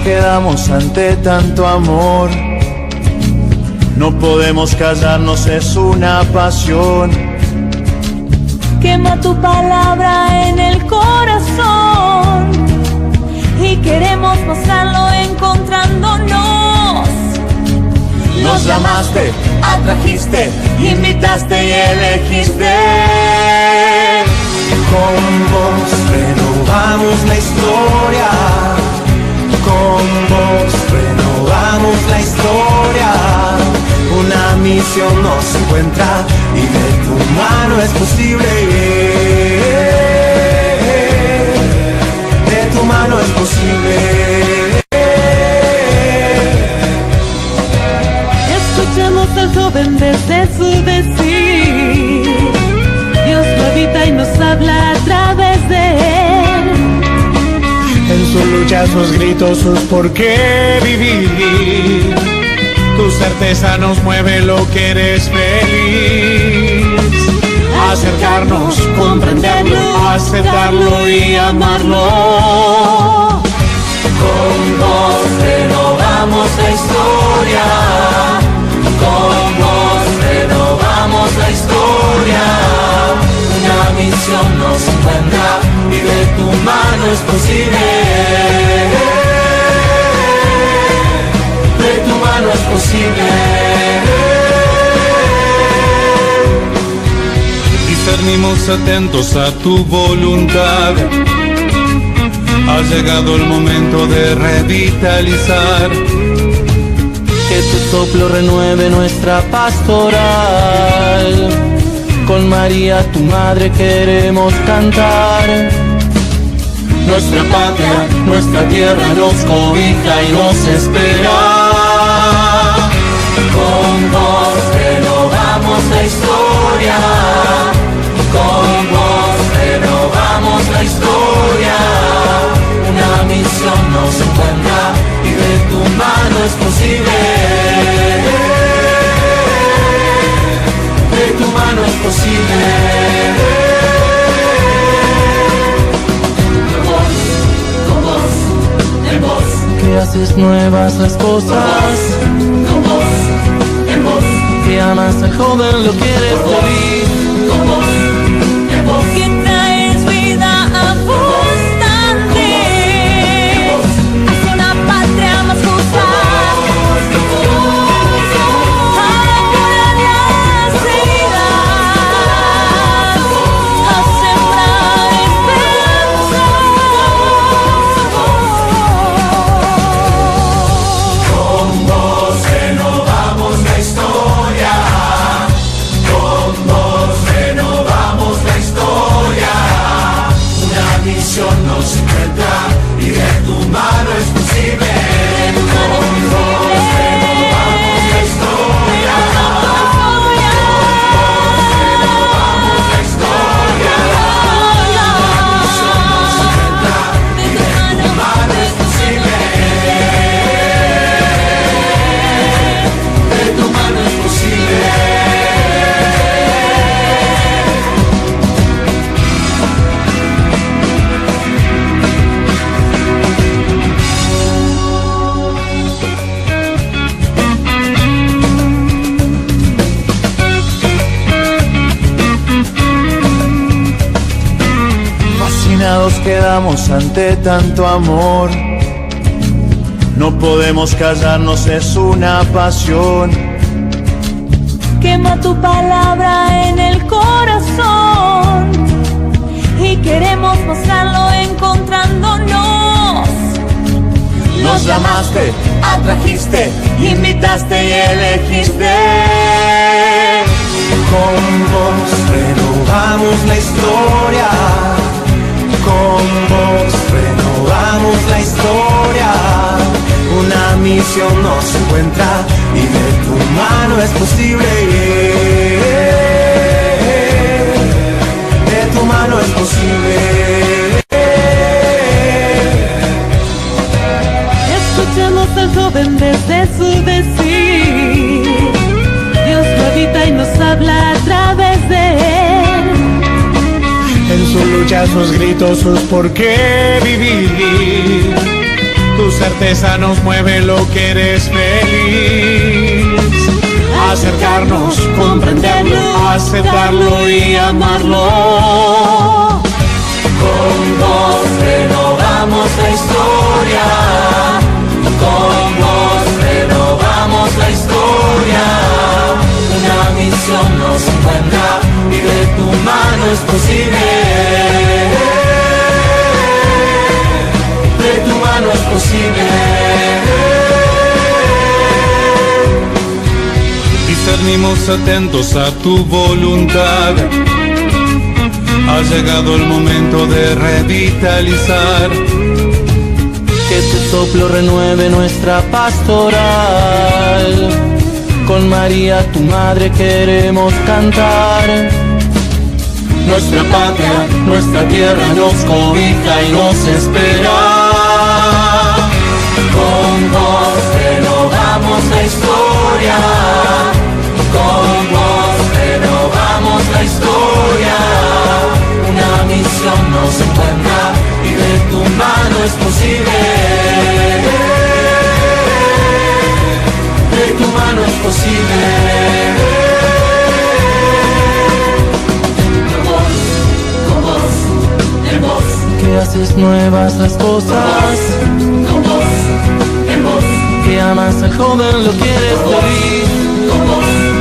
quedamos ante tanto amor. No podemos callarnos, es una pasión. Quema tu palabra en el corazón y queremos mostrarlo encontrándonos. Nos llamaste, atrajiste, invitaste y elegiste. Con vos renovamos la historia. Con vos renovamos la historia. Una misión nos encuentra y de tu mano es posible. De tu mano es posible. Escuchemos al joven desde su decir. Dios lo habita y nos habla a través de él. En sus luchas, sus gritos, sus por qué vivir. Tu certeza nos mueve, lo que eres feliz. Acercarnos, comprenderlo, aceptarlo y amarlo. Con vos renovamos la historia. Con vos renovamos la historia. Una misión nos encuentra y de tu mano es posible. De tu mano es posible. Discernimos atentos a tu voluntad. Ha llegado el momento de revitalizar. Que tu soplo renueve nuestra pastoral. Con María, tu madre, queremos cantar. Nuestra patria, nuestra tierra nos cobija y nos espera. Con vos renovamos la historia. Con vos renovamos la historia. Una misión nos encuentra y de tu mano es posible. De tu mano es posible. Que haces nuevas las cosas. Con vos, en vos. Que amas al joven, lo quieres feliz. Con vos, en vos. Que traes vida abundante hacia una patria más justa. Para curar las heridas, a sembrar esperanza. Con vos renovamos la historia. Con vos renovamos la historia. Una misión nos encuentra y de tu mano es posible. Con vos renovamos la historia. Renovamos la historia. Una misión nos encuentra y de tu mano es posible. De tu mano es posible. Fascinados quedamos ante tanto amor. No podemos callarnos, es una pasión. Quema tu palabra en el corazón y queremos mostrarlo encontrándonos. Nos llamaste, atrajiste, invitaste y elegiste. Con vos renovamos la historia. Con vos renovamos la historia. Una misión nos encuentra y de tu mano es posible. De tu mano es posible. Escuchemos al joven desde su decir. Dios lo habita y nos habla a través de él. En sus luchas, sus gritos, sus por qué vivir. Tu Tu certeza nos mueve lo que eres feliz. Acercarnos, comprenderlo, aceptarlo y amarlo. Con vos renovamos la historia. Con vos renovamos la historia. Una misión nos encuentra y de tu mano es posible. De tu mano es posible. Discernimos atentos a tu voluntad. Ha llegado el momento de revitalizar. Que tu soplo renueve nuestra pastoral. Con María, tu madre, queremos cantar. Nuestra patria, nuestra tierra nos cobija y nos espera. Con vos renovamos la historia. Con vos renovamos la historia. Una misión nos encuentra y de tu mano es posible. De tu mano es posible. Con vos, en vos, que haces nuevas las cosas. Con vos, en vos, que amas al joven, lo quieres morir. Con vos.